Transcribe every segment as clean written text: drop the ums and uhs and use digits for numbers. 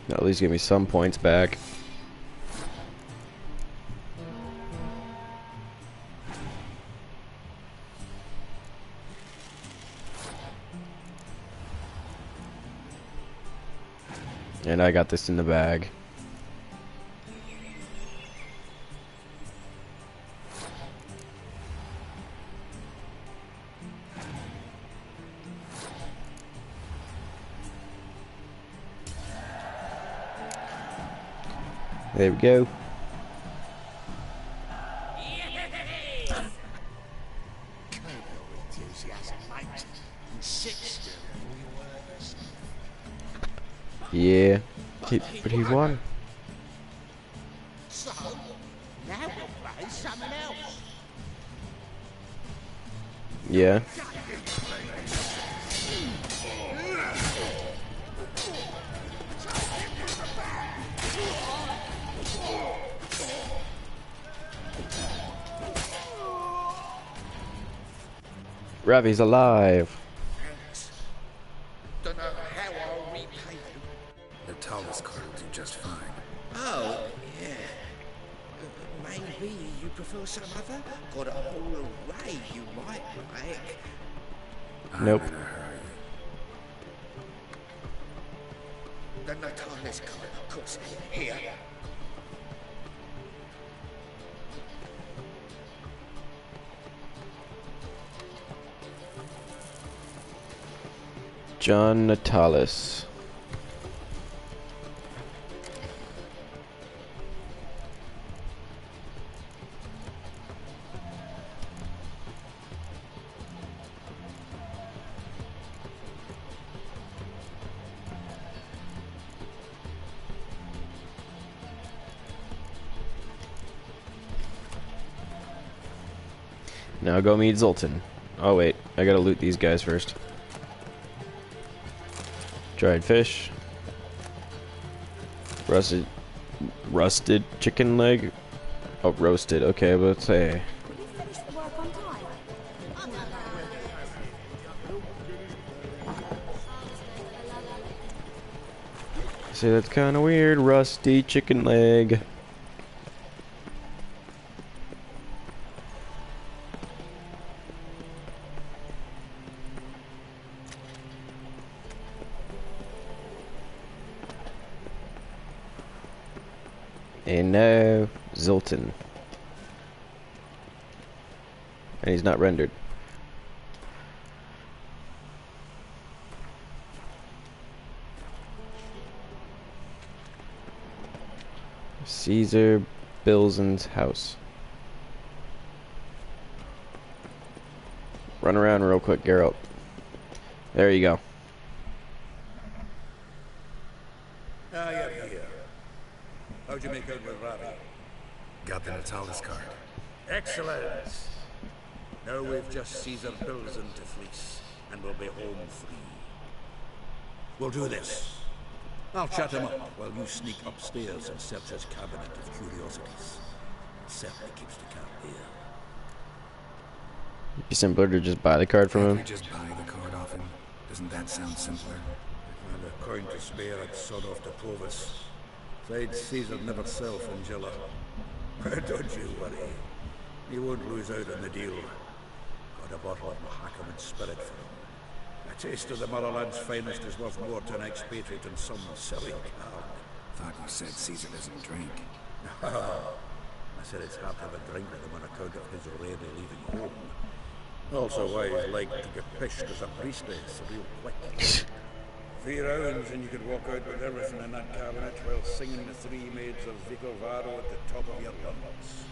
At least give me some points back. And I got this in the bag. There we go. Yeah, but he won. So, now we'll play something else. Yeah. Ravi's alive. Don't know how I'll repay you. The tallest card will do just fine. Oh, yeah. Maybe you prefer some other? Got a whole array you might like. Nope. I'm in a hurry. The Natalis card, of course. Here. John Natalis. Now go meet Zoltan. Oh wait, I gotta loot these guys first. Dried fish. Rusted chicken leg. Oh, roasted. Okay, but let's say. See, that's kind of weird. Rusty chicken leg. And now, Zoltan. And he's not rendered. Caesar Bilson's house. Run around real quick, Geralt. There you go. Ah, you're here. How'd you make out with Ravi? Got the Natalis card. Excellent. Now we've just Caesar Bilson to fleece, and we'll be home free. We'll do this. I'll shut him up while you sneak upstairs and search his cabinet of curiosities. It certainly keeps the cat here. It'd be simpler to just buy the card from Can't him. we just buy the card off him? Doesn't that sound simpler? If I had a coin to spare, I'd sod off to Provis. Besides, Caesar never sell Fringilla. Don't you worry. He won't lose out on the deal. Got a bottle of Mahakaman spirit for him. A taste of the motherland's finest is worth more to an expatriate than some silly card. Thought you said Caesar doesn't drink. I said it's hard to have a drink with him on account of his rarely leaving home. Also why he's like to get pished as a priestess real quick. 3 rounds and you could walk out with everything in that cabinet while singing the 3 maids of Vico Varo at the top of your lungs.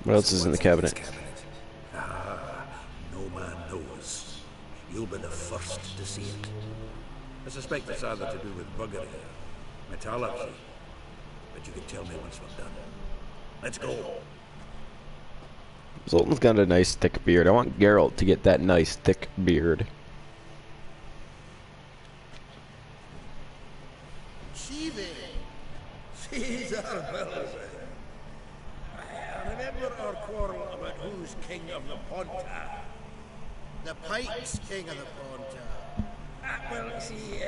What else is in the cabinet? Ah, no man knows. You'll be the first to see it. I suspect it's either to do with buggery, metallurgy, but you can tell me once we're done. Let's go. Zoltan's got a nice thick beard. I want Geralt to get that nice thick beard. Caesar Bilson. Remember our quarrel about who's king of the Ponta? The Pike's king of the Ponta. Well, see,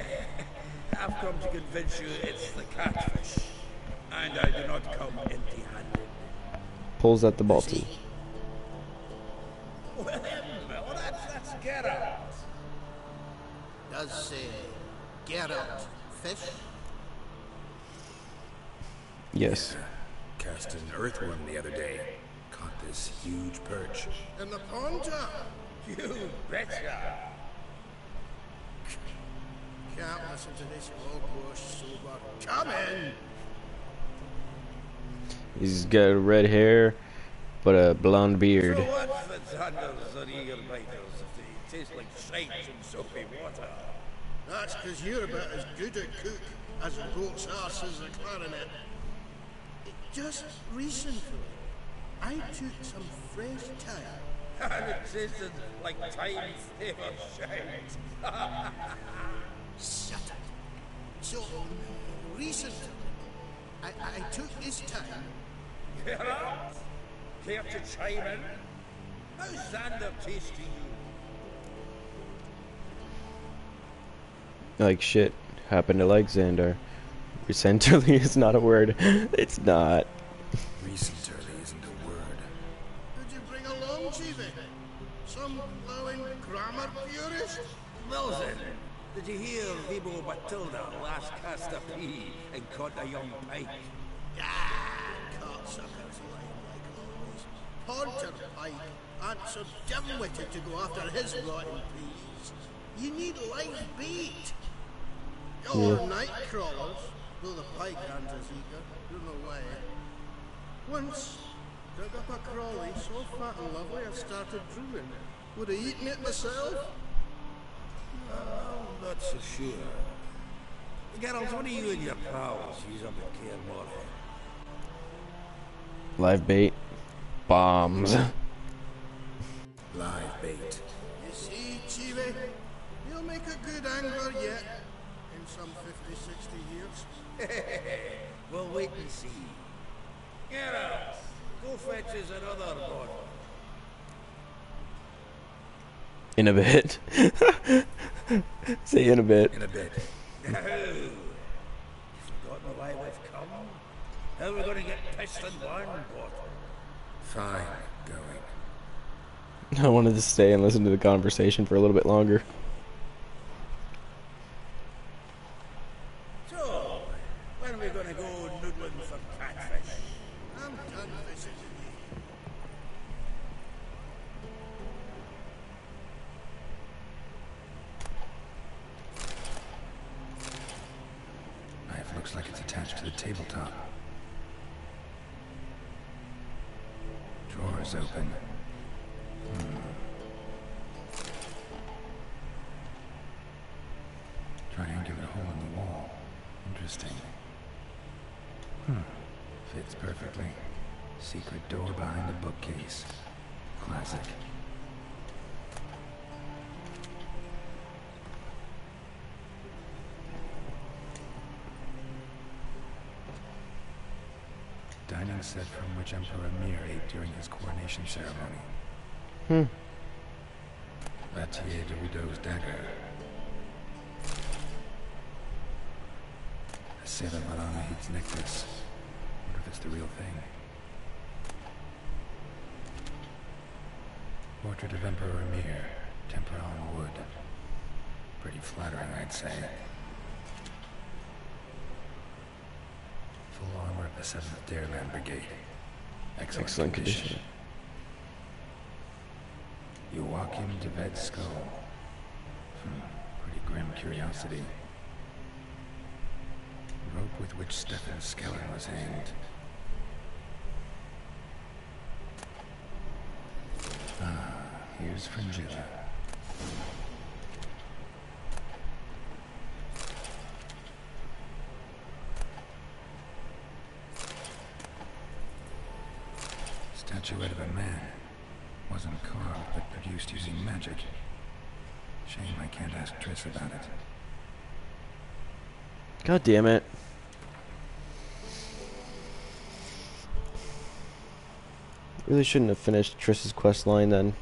I've come to convince you it's the catfish. And I do not come empty-handed. Pulls out the Balti. Well, that's Geralt. Does say Geralt fish? Yes. Cast an earthworm the other day. Caught this huge perch. In the pond, Jack? You betcha. Can't listen to this hogwash sober. Come in! He's got red hair, but a blonde beard. So what Fitzhanders and eager biters if they taste like shite in soapy water? That's because you're about as good a cook as a goat's arse is a clarinet. Just recently, I took some fresh time. And it tasted like time flavor shite. Shut it. So, recently, I took this time. Geralt, care to chime in? How's Xander taste to you? Like shit happened to Alexander. Recently is not a word. It's not. Recently isn't a word. Did you bring along, Chiefy? Some glowing grammar purist? Wilson, did you hear Vibo Matilda last cast a pea and caught a young pike? Ah, cocksuckers like always. Ponter Pike aren't so dim-witted to go after his rotten peas. You need live bait. Your night crawlers, though the pike aren't as eager, you're no way. Once, dug up a crawly so fat and lovely I started drooling. Would have eaten it myself? I'm not so sure. Geralt, what do you and your pals use up at Caer Morhen? Live bait. Bombs. Live bait. You see, Chiefy, you'll make a good angler yet. In some 50, 60 years. We'll wait and see. Geralt, go fetch us another bottle. In a bit. Say in a bit. In a bit. Oh, you've forgotten why we've come? How are we going to get pissed in one bottle? Fine. Going. I wanted to stay and listen to the conversation for a little bit longer. So, when are we going to go noodling for catfish? I'm done fishing today. Knife looks like it's attached to the tabletop. Drawer's open. Triangular hole in the wall. Interesting. Fits perfectly. Secret door behind the bookcase. Classic. Dining set from which Emperor Mir ate during his coronation ceremony. Latier de Rideau's dagger. A Sailor Malahid's necklace. Wonder if it's the real thing. Portrait of Emperor Mir. Temper on wood. Pretty flattering, I'd say. Full armor of the 7th Dareland Brigade. Excellent condition. Joachim de Ved's skull. Pretty grim curiosity. Rope with which Stefan Skellen was hanged. Here's Fringilla. Statuette of a man. Wasn't carved, but produced using magic. Shame I can't ask Triss about it. God damn it. Really shouldn't have finished Triss's quest line then.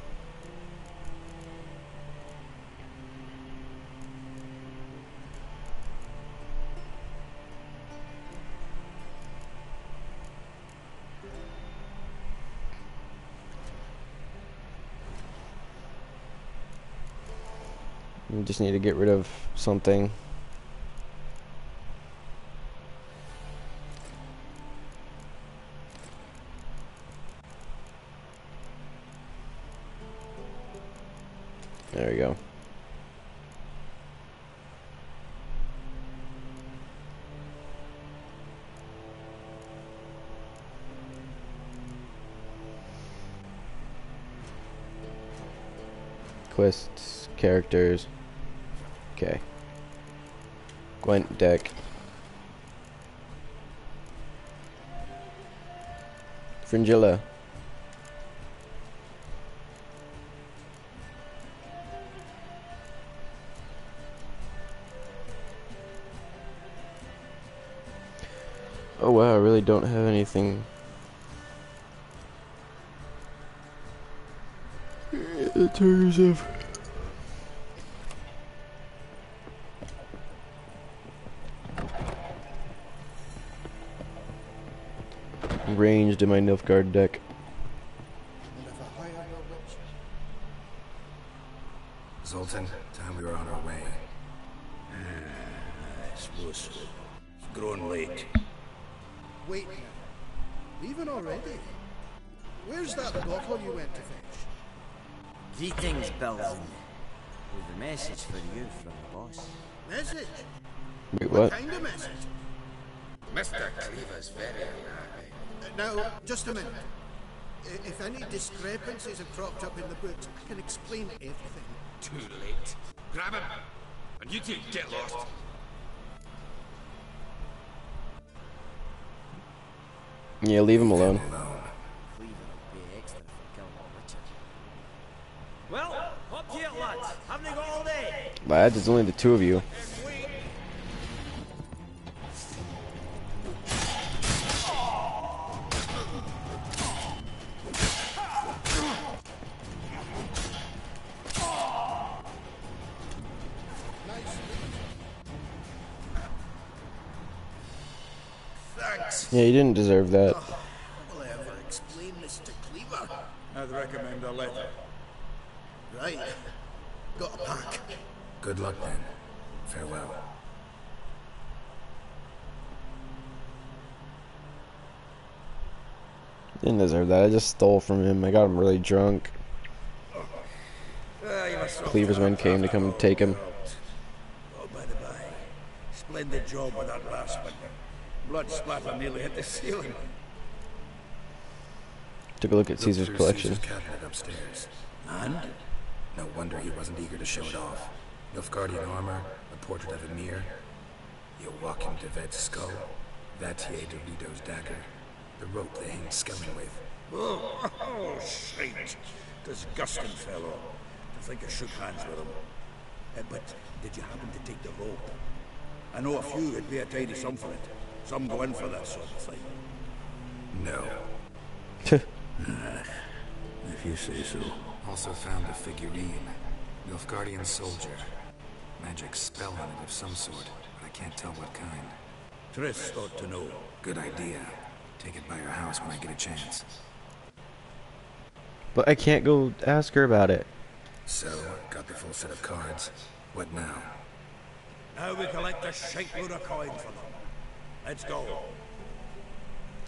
We just need to get rid of something. There we go. Quests, characters. Okay. Gwent deck. Fringilla. Oh wow, I really don't have anything in terms of ranged in my Nilfgaard deck. And if I hire your witch, Zoltan, time we were on our way. I suppose so. It's grown late. wait now. Leaving already? Where's that bottle you went to fetch? Greetings, Belzen. With a message for you from the boss. Message? Wait, What what? kind of message? Mr. Cleaver's very unhappy. Now, just a minute. If any discrepancies have cropped up in the books, I can explain everything. Too late. Grab him, and you two get lost. Yeah, leave him alone. Cleaver will pay extra for killing Richard. Well, up here, lads. Haven't they got all day? Lads, it's only the two of you. Thanks. Yeah, you didn't deserve that. Will I ever explain this to Cleaver? I'd recommend a letter. Right. Got a pack. Good luck then. Farewell. Didn't deserve that. I just stole from him. I got him really drunk. You must have Cleaver's men came to come and take him. Oh, by the by, splendid job with that last one. Blood splatter nearly hit the ceiling. Took a look at Looked Caesar's through collection. Caesar's cabinet upstairs. And? No wonder he wasn't eager to show it off. Nilfgaardian armor, a portrait of Emir, Joachim de Vet's skull, Vatier de Lido's dagger, the rope they hanged Skellen with. Oh, shite. Disgusting fellow. To think I shook hands with him. But did you happen to take the rope? I know a few would be a tidy sum for it. Some go in for that sort of thing. No. If you say so. Also found a figurine. Nilfgaardian soldier. Magic spell on it of some sort, but I can't tell what kind. Triss ought to know. Good idea. Take it by your house when I get a chance. But I can't go ask her about it. So, got the full set of cards. What now? Now we collect a shitload of coin for them. Let's go.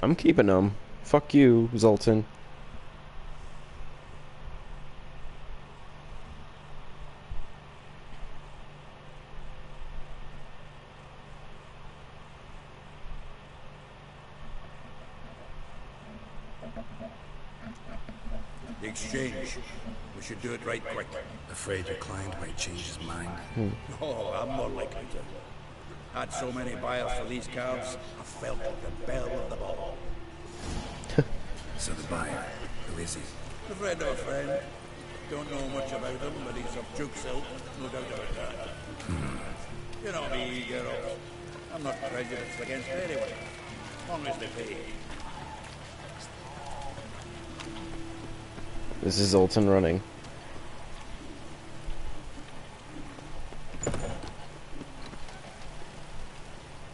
I'm keeping them. Fuck you, Zoltan. The exchange. We should do it right quick. Afraid your client might change his mind? Oh, I'm more likely to. Had so many buyers for these cards, I felt like the belle of the ball. So the buyer, who is he? A friend of a friend. Don't know much about him, but he's of Duke's ilk, no doubt about that. You know me, girl. I'm not prejudiced against anyone, as long as they pay. This is Zoltan running.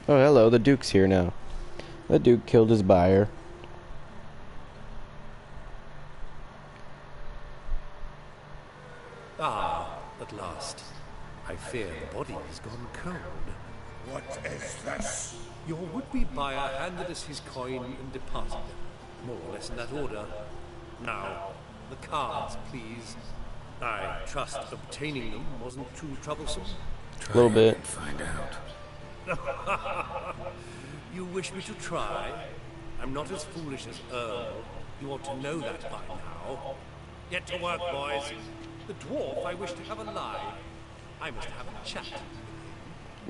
Oh, hello, the Duke's here now. The Duke killed his buyer. Ah, at last. I fear the body has gone cold. What is this? Your would-be buyer handed us his coin and departed. More or less in that order. Now, the cards, please. I trust obtaining them wasn't too troublesome. A little bit. And find out. You wish me to try? I'm not as foolish as Earl. You ought to know that by now. Get to work, boys. The dwarf I wish to have alive. I must have a chat.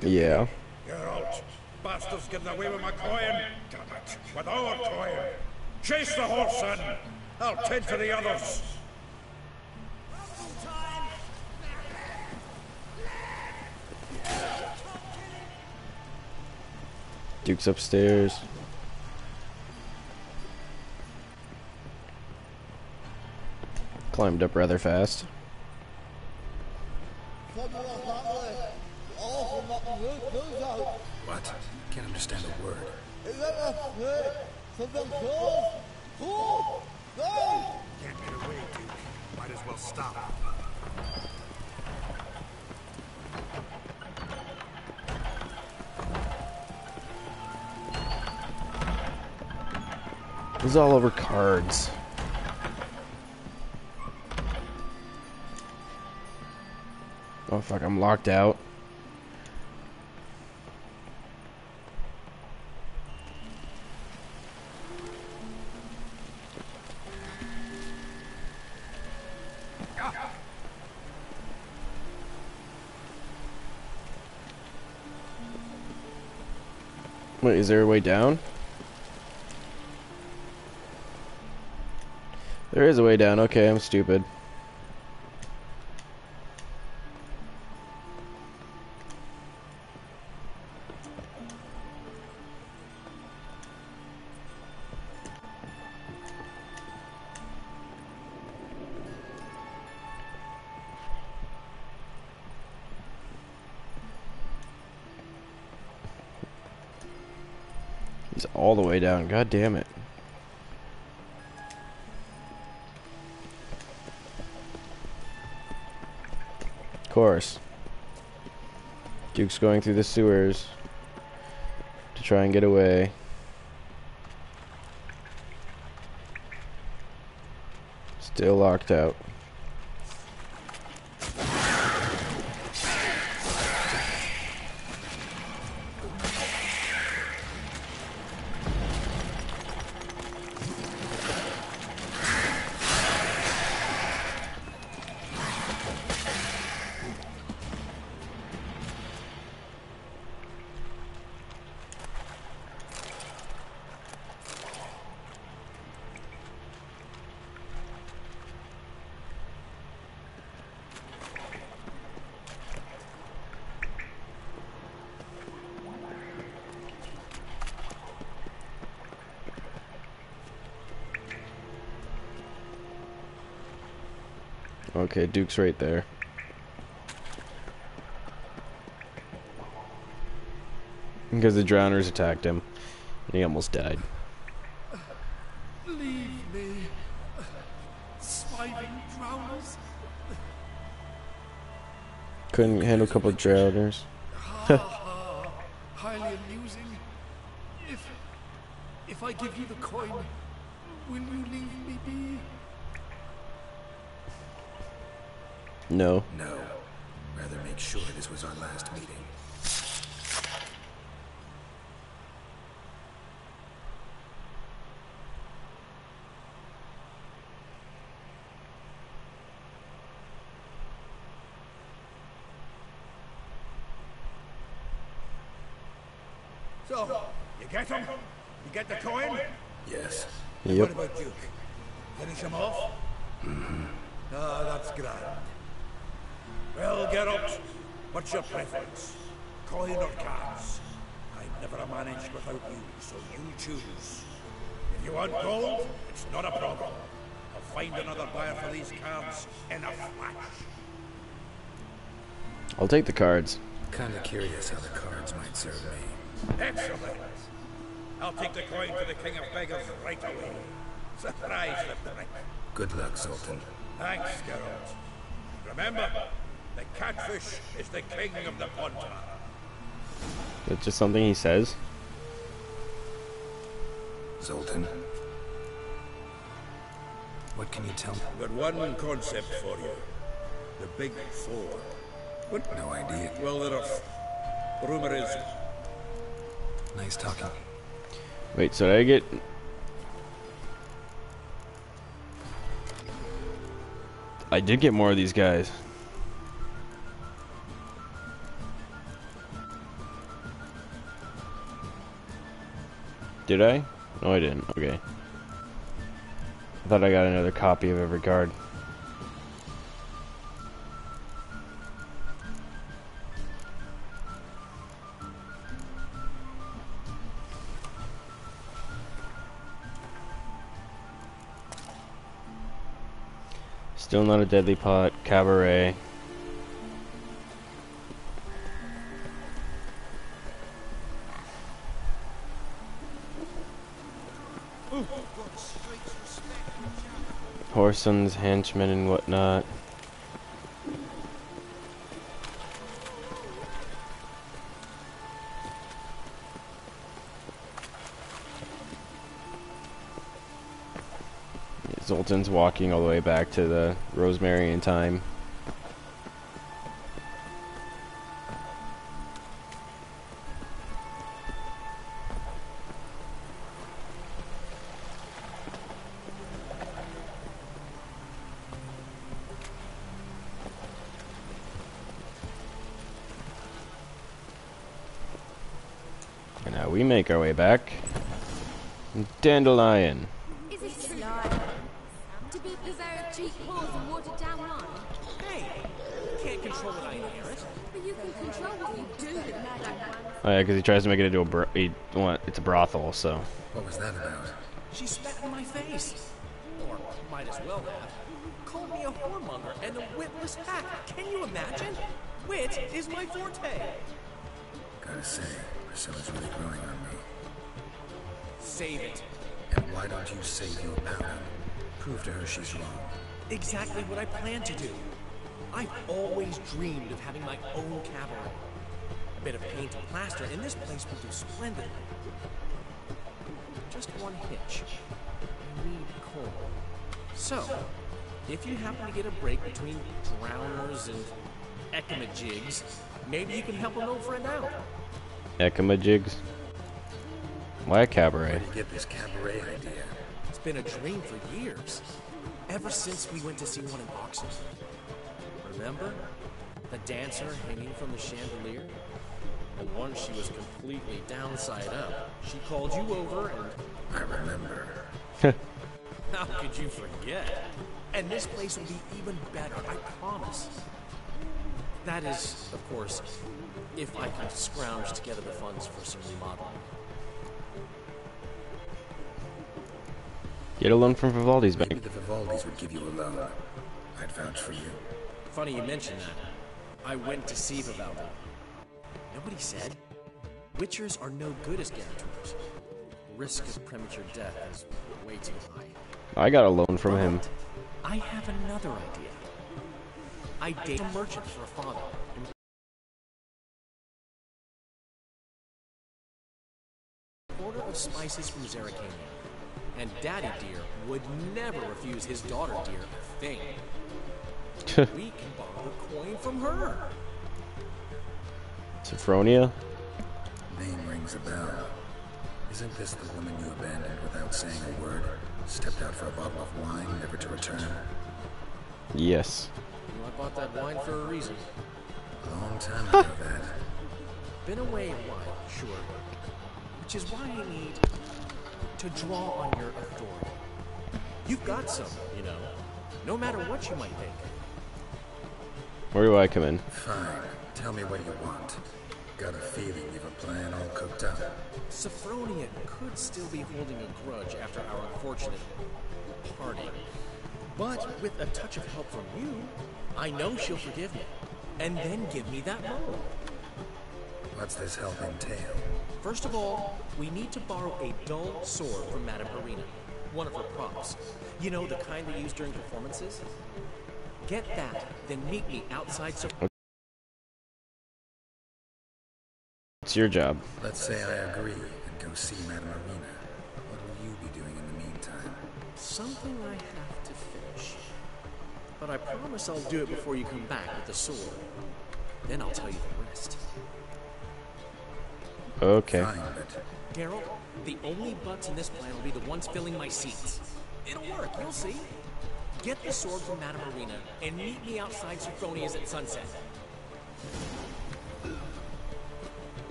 Yeah. Geralt, bastards getting away with my coin. Damn it, with our coin. Chase the horse in. I'll tend to the others. Duke's upstairs. Climbed up rather fast. What? Can't understand a word. Can't get away, Duke. Might as well stop. This is all over cards. Oh fuck, I'm locked out. Wait, is there a way down? There is a way down. Okay, I'm stupid. He's all the way down. God damn it. Of course. Duke's going through the sewers to try and get away. Still locked out. Okay, Duke's right there. Because the drowners attacked him, and he almost died. Leave me. Swiving drowners. Couldn't handle a couple of drowners. Highly amusing. If I give you the coin, will you leave me be? No. No. Rather make sure this was our last meeting. So, you get him? You get the coin? Yes. What Yep. about Duke? Finish him off? Ah, that's grand. Well, Geralt, what's your preference? Coin or cards? I've never managed without you, so you choose. If you want gold, it's not a problem. I'll find another buyer for these cards in a flash. I'll take the cards. Kinda curious how the cards might serve me. Excellent. I'll take the coin to the King of Beggars right away. Surprise the prick. Good luck, Sultan. Thanks, Geralt. Remember, The catfish is the king of the ponta. That's just something he says. Zoltan, what can you tell me? Got one concept for you. The Big Four. What? No idea. Well, there are... Rumor is... Nice talking. Wait, so did I get... I did get more of these guys. Did I? No, I didn't. Okay. I thought I got another copy of every card. Still not a deadly pot. Cabaret. Horsons, henchmen, and whatnot. Zoltan's walking all the way back to the Rosemary time. And now we make our way back. Dandelion. Is it true? To beat the very cheap pulls and watered down wine? Hey, you can't control what I inherit. But you can control what you do with magic. Oh yeah, because he tries to make it into a it's a brothel, so. What was that about? She spat in my face. Or might as well have. Called me a whoremonger and a witless hack. Can you imagine? Wit is my forte. Gotta say, Priscilla's really growing on me. Save it. And why don't you save your power? Prove to her she's wrong. Exactly what I plan to do. I've always dreamed of having my own cabaret. A bit of paint and plaster, and this place would do splendidly. Just one hitch. I need coal. So, if you happen to get a break between drowners and ekamajigs, maybe you can help an old friend out. Ekamajigs? Why a Where cabaret? did you get this cabaret idea? It's been a dream for years. Ever since we went to see one in Oxford. Remember? The dancer hanging from the chandelier? And once she was completely downside up, she called you over and... I remember. How could you forget? And this place will be even better, I promise. That is, of course, if I can scrounge together the funds for some remodeling. Get a loan from Vivaldi's Maybe bank. the Vivaldis would give you a loan. I'd vouch for you. Funny you mention that. I went to see Vivaldi. Nobody said. Witchers are no good as guarantors. The risk of premature death is way too high. I got a loan from him. But I have another idea. I date a merchant for a father. Order of spices from Zerrikania. And Daddy Dear would never refuse his daughter Dear a thing. We can borrow the coin from her. Sophronia? Name rings a bell. Isn't this the woman you abandoned without saying a word? Stepped out for a bottle of wine, never to return? Yes. I bought that wine for a reason. A long time ago, that. Been away a while, sure. Which is why I need to draw on your authority. You've got some, you know. No matter what you might think. Where do I come in? Fine. Tell me what you want. Got a feeling you've a plan all cooked up. Sophronia could still be holding a grudge after our unfortunate party. But with a touch of help from you, I know she'll forgive me. And then give me that loan. What's this help entail? First of all, we need to borrow a dull sword from Madame Irina. One of her props. You know, the kind they use during performances? Get that, then meet me outside so... It's your job. Let's say I agree and go see Madame Arena. What will you be doing in the meantime? Something I have to finish. But I promise I'll do it before you come back with the sword. Then I'll tell you the rest. Okay. Fine, but Geralt, the only butts in this plan will be the ones filling my seats. It'll work, you'll see. Get the sword from Madame Arena and meet me outside Sophronia's at sunset.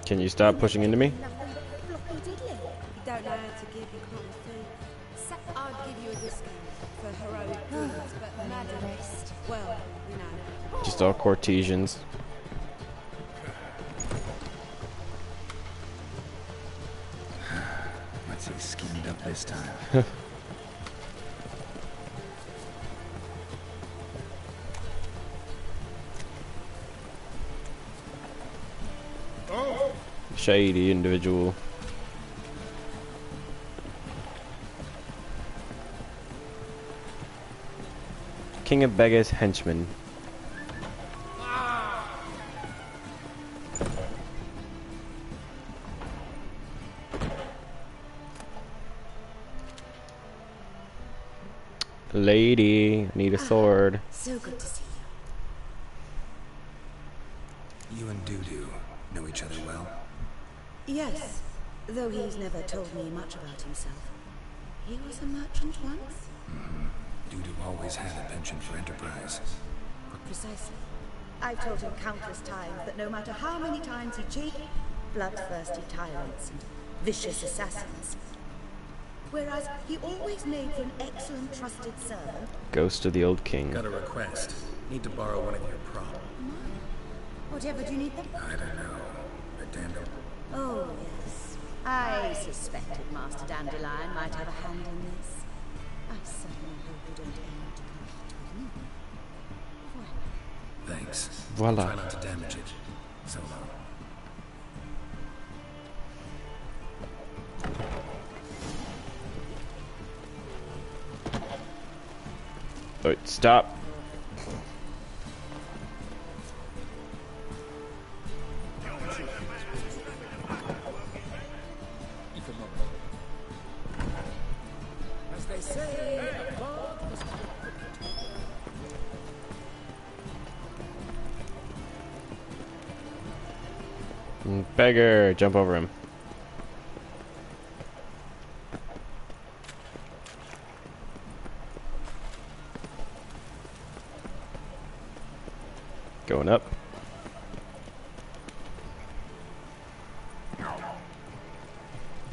Can you stop pushing into me? Nothing but floppy diddly. You don't know how to give, you can't see. I'd give you a discount for heroic deeds, but Madam, well, you know. Just all courtesans. what's he schemed up this time? Shady individual. King of Beggars henchman. Lady, I need a sword. So good to see You and Dudu know each other well? you. Yes, though he's never told me much about himself. He was a merchant once? Dudu always had a penchant for enterprise. Precisely. I've told him countless times that no matter how many times he cheated, bloodthirsty tyrants and vicious assassins. Whereas he always made for an excellent trusted servant. Ghost of the old king. Got a request. Need to borrow one of your props. Whatever do you need them? I don't know. A dandelion. Oh, yes. I suspected Master Dandelion might have a hand in this. I certainly hope you don't aim to come to me. Thanks. Voila. Try not to damage it. So long. Wait, stop. As they say, Beggar, jump over him. Going up.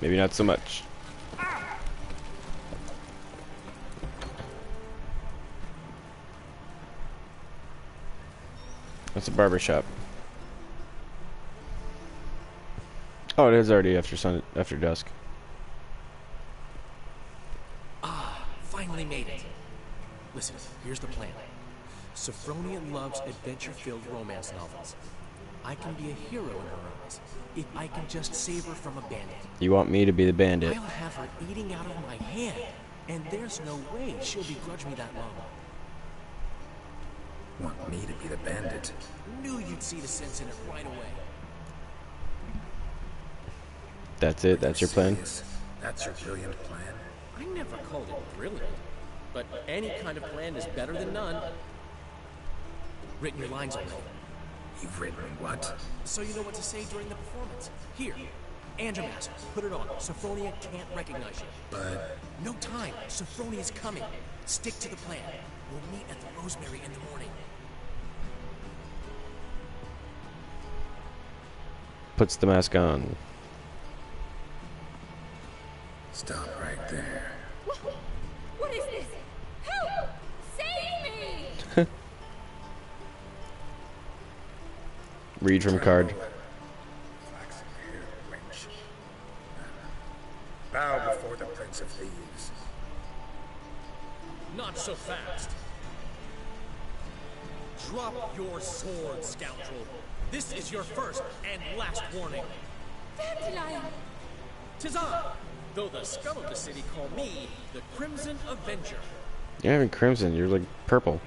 Maybe not so much. That's a barber shop. Oh, it is already after dusk. finally made it. Listen, here's the plan. Sophronia loves adventure-filled romance novels. I can be a hero in her eyes if I can just save her from a bandit. You want me to be the bandit? I'll have her eating out of my hand, and there's no way she'll begrudge me that long. Want me to be the bandit? Knew you'd see the sense in it right away. That's it? That's your plan? Serious? That's your brilliant plan? I never called it brilliant, but any kind of plan is better than none. Written your lines already, You've written what? so you know what to say during the performance. Here, and your mask. Put it on. Sophronia can't recognize you. But No time. Sophronia's coming. Stick to the plan. We'll meet at the Rosemary in the morning. Puts the mask on. stop right there. What is this? Help! Save me! Read from card. Flaxen-haired wench. Bow before the Prince of Thieves. Not so fast. Drop your sword, scoundrel. This is your first and last warning. Dandelion! Tizan! Though the scum of the city call me the Crimson Avenger. You're not even crimson, you're like purple.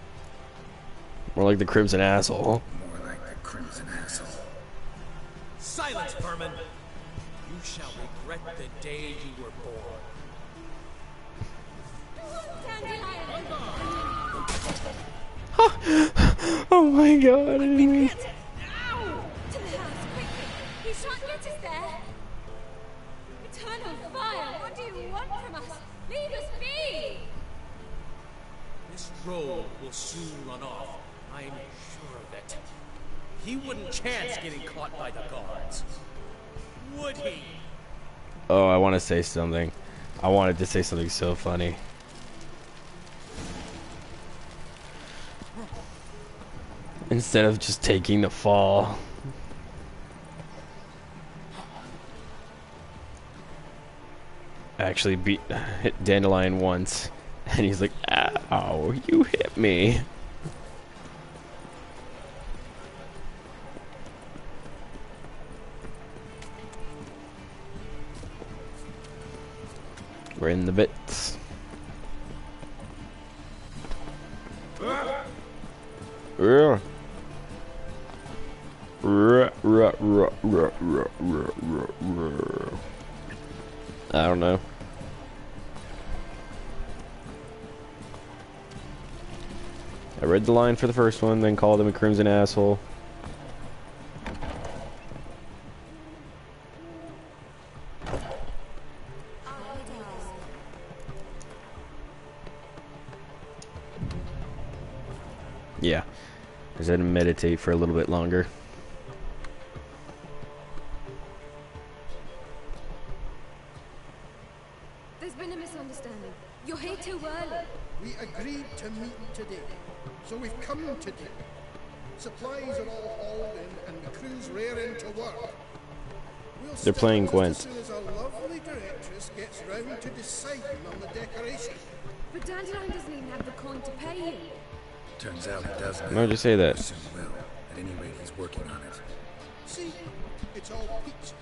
More like the crimson asshole. More like the crimson asshole. Silence, vermin! You shall regret the day you were born. Oh my god, Ow! To the house, quickly! He shan't get us there! Eternal fire, what do you want from us? Leave us be! This roll will soon run off. I'm sure of it. He wouldn't chance getting caught by the guards. Would he? Oh, I want to say something. I wanted to say something so funny. Instead of just taking the fall. I actually hit Dandelion once. And he's like, ow, you hit me. We're in the bits. Yeah. I don't know. I read the line for the first one, then called him a crimson asshole. Yeah. I just had to meditate for a little bit longer. There's been a misunderstanding. You're here too early. We agreed to meet today, so we've come today. Supplies are all hauled in, and the crew's raring to work. We'll They're playing start Gwent. as soon as our lovely directress gets round to deciding on the decoration. But Dandelion doesn't even have the coin to pay you. Turns out he does now. Why'd you say that? Soon will. At any rate, he's working on it. See, it's all peach.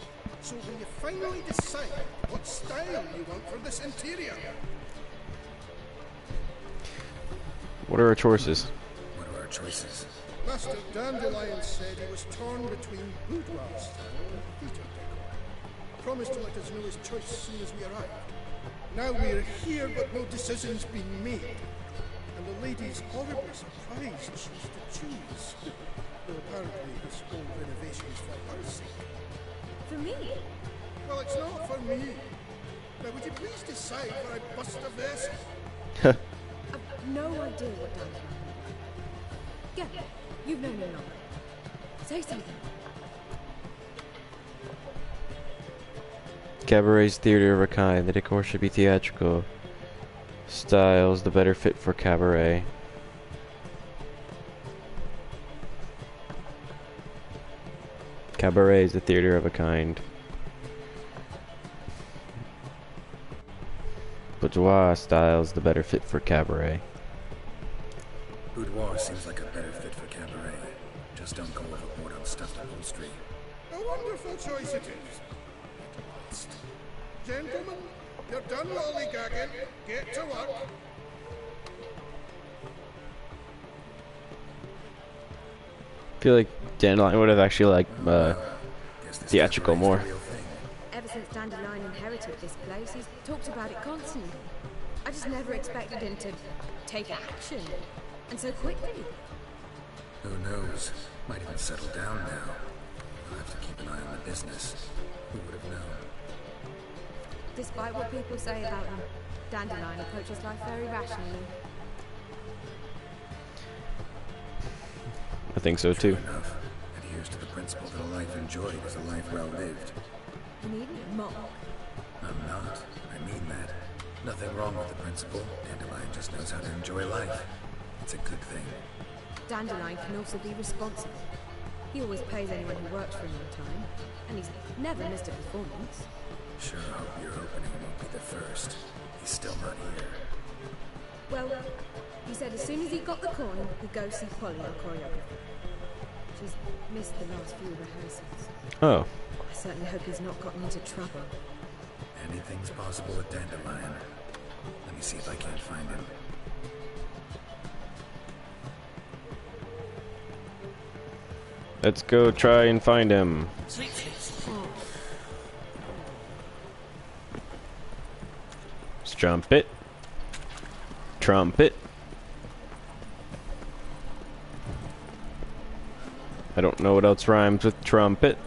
So when you finally decide what style you want for this interior, What are our choices? What are our choices? Master Dandelion said he was torn between boudoir style and theatre decor. Promised to let us know his choice as soon as we arrive. Now we're here, but no decision's been made. And the lady's horribly surprised she's to choose. Though apparently this whole renovation's for her sake. For me? Well, it's not for me. Now, would you please decide where I bust a vessel? I've no idea what Dandelion wants. Get you've known him longer. Say something. Cabaret's theater of a kind. The decor should be theatrical. Styles the better fit for cabaret. Cabaret is a theater of a kind. Boudoir styles the better fit for cabaret. Boudoir seems like a better fit for cabaret. Just don't go overboard on stuffed upholstery. A wonderful choice it is. At last. Gentlemen, you're done lollygagging. Get to work. I feel like Dandelion would have actually liked theatrical more. Ever since Dandelion inherited this place, he's talked about it constantly. I just never expected him to take action. And so quickly. Who knows? Might even settle down now. We'll have to keep an eye on the business. Who would have known? Despite what people say about him, Dandelion approaches life very rationally. I think so too. True enough. Adheres to the principle that a life enjoyed is a life well lived. You needn't mock. I'm not. I mean that. Nothing wrong with the principle. Dandelion just knows how to enjoy life. It's a good thing. Dandelion can also be responsible. He always pays anyone who works for him on time, and he's never missed a performance. Sure hope your opening won't be the first. He's still not here. Well, he said as soon as he got the coin, he'd go see Polly, our choreographer. She's missed the last few rehearsals. Oh. I certainly hope he's not gotten into trouble. Anything's possible with Dandelion. Let me see if I can't find him. Let's go try and find him. Strumpet. Trumpet. I don't know what else rhymes with trumpet.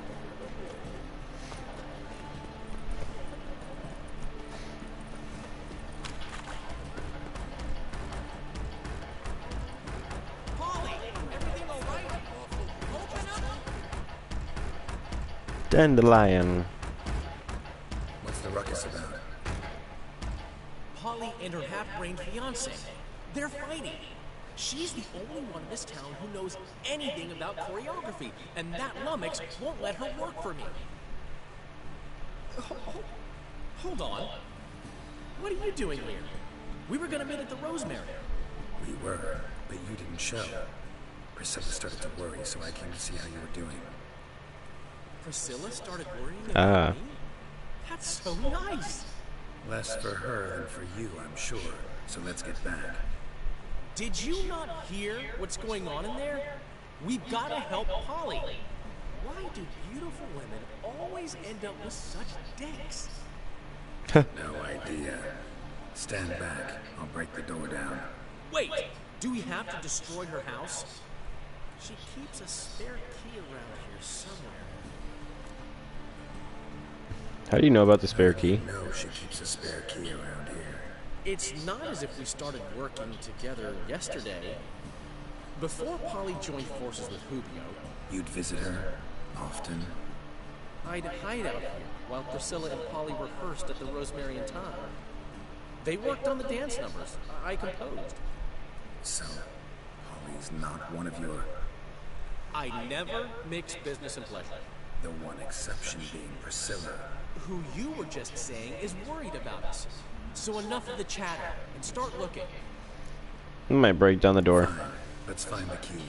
Dandelion. What's the ruckus about? Polly and her half-brained fiancé. They're fighting. She's the only one in this town who knows anything about choreography, and that lummox won't let her work for me. Hold on. What are you doing here? We were gonna meet at the Rosemary. We were, but you didn't show. Priscilla started to worry, so I came to see how you were doing. Priscilla started worrying about me? That's so nice. Less for her than for you, I'm sure. So let's get back. Did you not hear what's going on in there? We've got to help Polly. Why do beautiful women always end up with such dicks? No idea. Stand back. I'll break the door down. Wait! Do we have to destroy her house? She keeps a spare key around here somewhere. How do you know about the spare key? No, she keeps a spare key around here. It's not as if we started working together yesterday. Before Polly joined forces with Hubio, You'd visit her often? I'd hide out here while Priscilla and Polly rehearsed at the Rosemary and Thyme. They worked on the dance numbers. I composed. So, Polly's not one of your... I never mix business and pleasure. The one exception being Priscilla. Who you were just saying is worried about us. So enough of the chatter and start looking. I might break down the door. Fine. Let's find the key.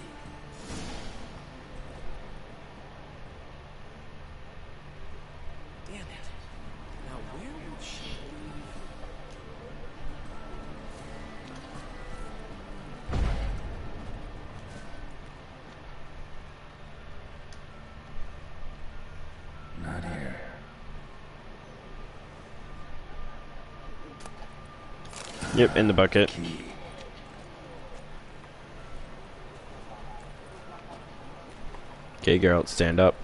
Damn it. Now where would she be? Not here. Yep, in the bucket. Key. Okay, Geralt, stand up.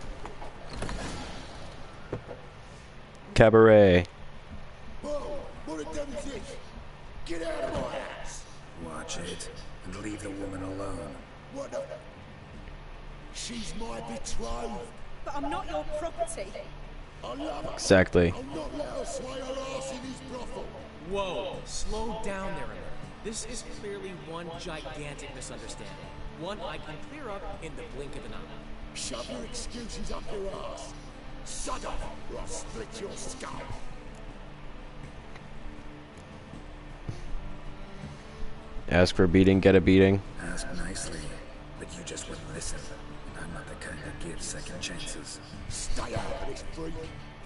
Cabaret. Whoa, what a devil's this? Get out of my house! Watch it, and leave the woman alone. What the... She's my betrothed. But I'm not your property. I love her. Exactly. I'll not let her sway her ass in his brothel. Whoa, slow down there a minute. This is clearly one gigantic misunderstanding. One I can clear up in the blink of an eye. Shove your excuses up your ass. Shut up, or I'll split your skull. Ask for a beating, get a beating. Ask nicely, but you just wouldn't listen. And I'm not the kind that gives second chances. Stay out of this, freak.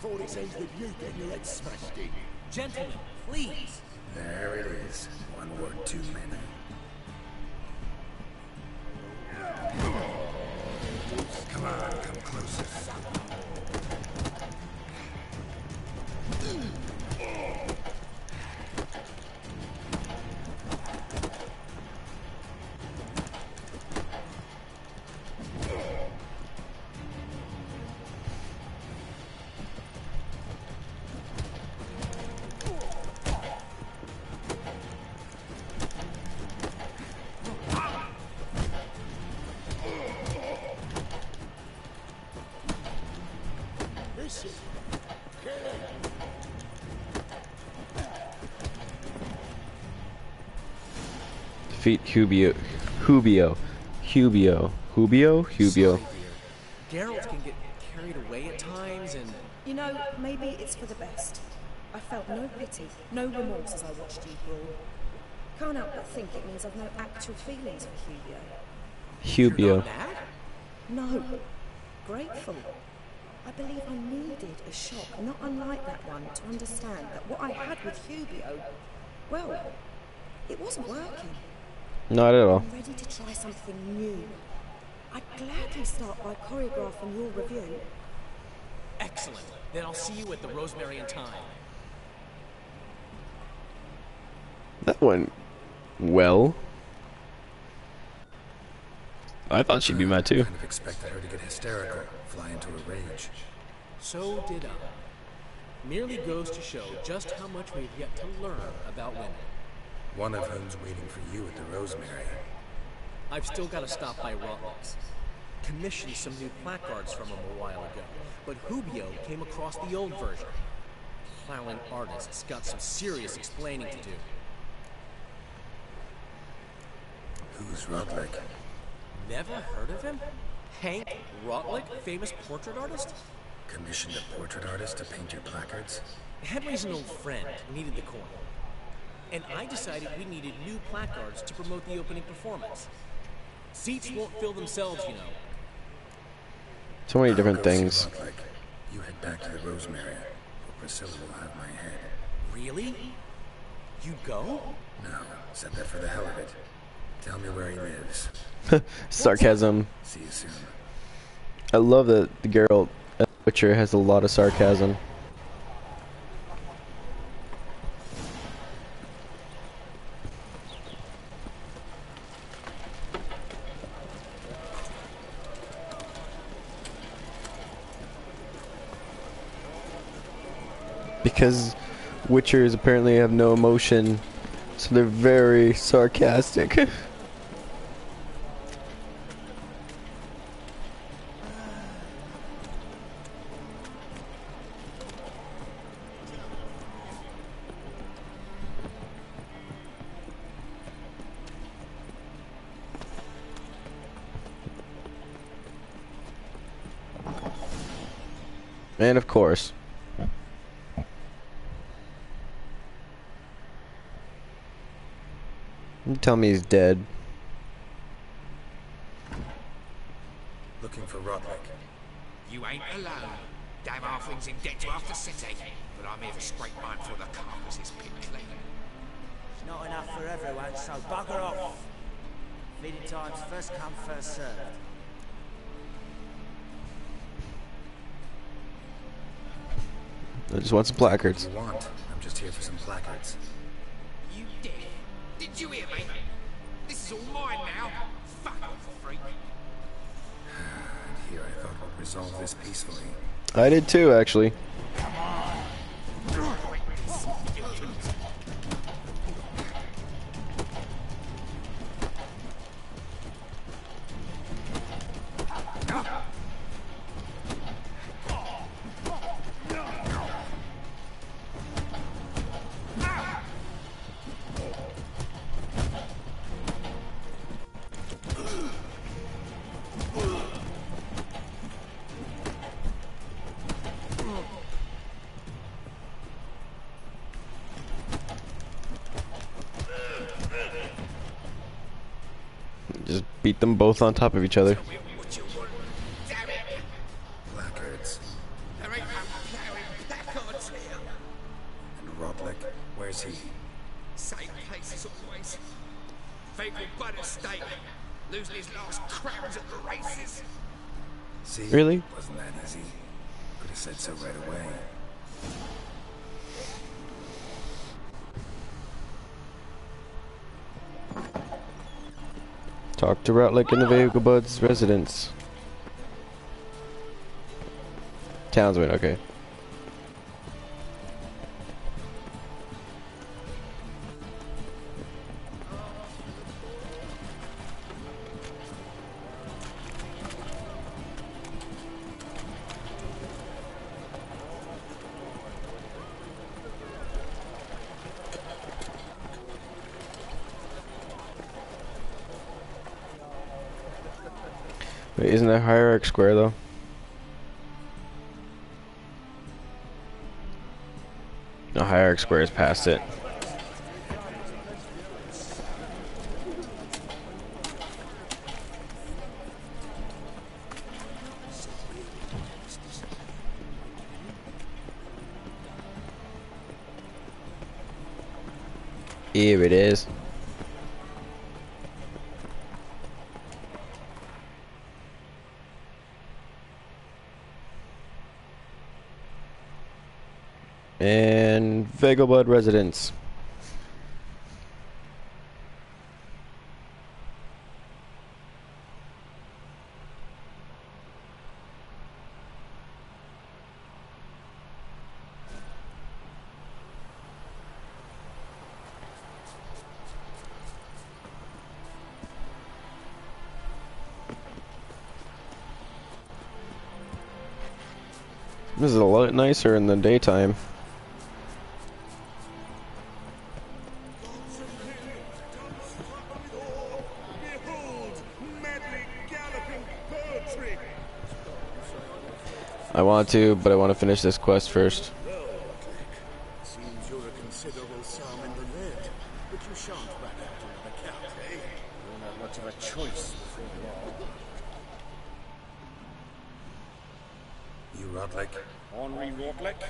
Before this ends with you getting your head smashed in. Gentlemen, please. There it is. One word too many. Come on, come closer. Listen, get in. Defeat Hubio. Hubio. Sorry, dear. Geralt can get carried away at times and... You know, maybe it's for the best. I felt no pity, no remorse as I watched you brawl. Can't help but think it means I've no actual feelings for Hubio. You're Hubio. not mad? No. Grateful. I believe I needed a shock not unlike that one to understand that what I had with Hubio, well, it wasn't working. Not at all. I'm ready to try something new. I'd gladly start by choreographing your review. Excellent. Then I'll see you at the Rosemary and Thyme. That went well. I thought she'd be mad too. I kind of expected her to get hysterical, fly into a rage. So did I. Merely goes to show just how much we've yet to learn about women. One of whom's waiting for you at the Rosemary. I've still got to stop by Rotlick's. Commissioned some new placards from him a while ago, but Hubio came across the old version. Plowing artists got some serious explaining to do. Who's Rotlick? Never heard of him? Hank Rotlick, famous portrait artist? Commissioned a portrait artist to paint your placards? Henry's an old friend, needed the coin. And I decided we needed new placards to promote the opening performance. Seats won't fill themselves, you know. So many different I'll go see things. Rotlick. You head back to the Rosemary, or Priscilla will have my head. Really? You'd go? No, said that for the hell of it. Tell me where he lives. Sarcasm. See you soon. I love that the girl at Witcher has a lot of sarcasm. Because Witchers apparently have no emotion, so they're very sarcastic. And of course, you tell me he's dead. Looking for Rotlick. You ain't alone. Damn halflings in debt to half the city. But I'm here to scrape mine for the carcass is picked clean. It's not enough for everyone, so bugger off. Feeding time's first come, first served. I just want some placards. What do you want? I'm just here for some placards. You dead? Did you hear me? This is all mine now. Fuck off, freak. And here I thought we'd resolve this peacefully. I did too, actually. Just beat them both on top of each other. What you want? Damn it! Placards. There ain't no plowing placards here. And Rotlick, where's he? Same place as always. Fatal blood at stake. Losing his last crowns at the races. See? Really? Wasn't that easy? Could have said so right away. Talk to Rotlick in the Vehicle Buds residence. Townsman, okay. Wait, isn't that Hierarch Square though? No, Hierarch Square is past it. Here it is. And Vagablood residence. This is a lot nicer in the daytime. I want to, but I want to finish this quest first. Seems you're a considerable sum in the red, but you shan't back out on the count, eh? You don't have much of a choice before long. You Rodlick? Henri Rodlick,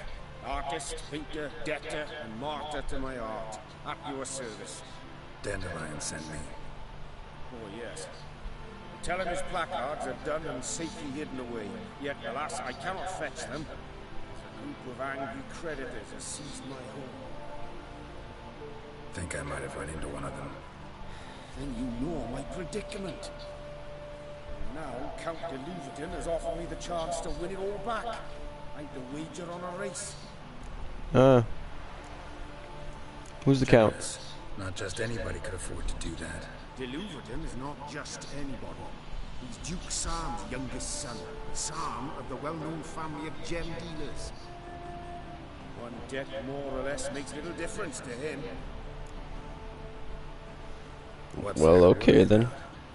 artist, painter, debtor, and martyr to my art. At your service. Dandelion sent me. Oh, yes. Tell him his placards are done and safely hidden away. Yet, alas, I cannot fetch them. A group of angry creditors has seized my home. Think I might have run into one of them. Then you know my predicament. Now, Count de Louverton has offered me the chance to win it all back. I'd to wager on a race. Who's the count? Not just anybody could afford to do that. De Louverton is not just anybody. He's Duke Sam's youngest son. Sam of the well-known family of gem dealers. One debt more or less makes little difference to him. Well, okay then.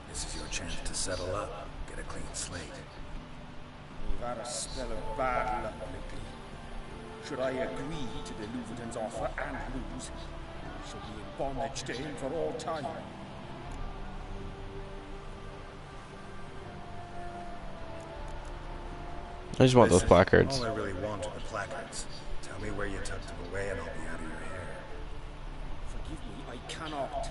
This is your chance to settle up, get a clean slate. We've had a spell of bad luck lately. Should I agree to de Louverton's offer and lose, I shall be in bondage to him for all time. I just want those placards. All I really want are the placards. Tell me where you tucked them away and I'll be out of your hair. Forgive me, I cannot.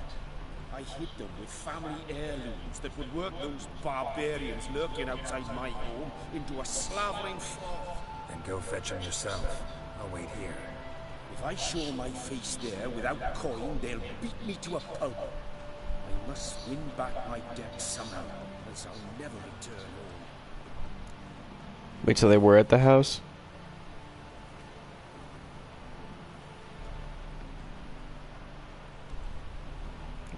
I hid them with family heirlooms that would work those barbarians lurking outside my home into a slavering froth. Then go fetch them yourself. I'll wait here. If I show my face there without coin, they'll beat me to a pulp. I must win back my debt somehow, else I'll never return home. Wait till they were at the house.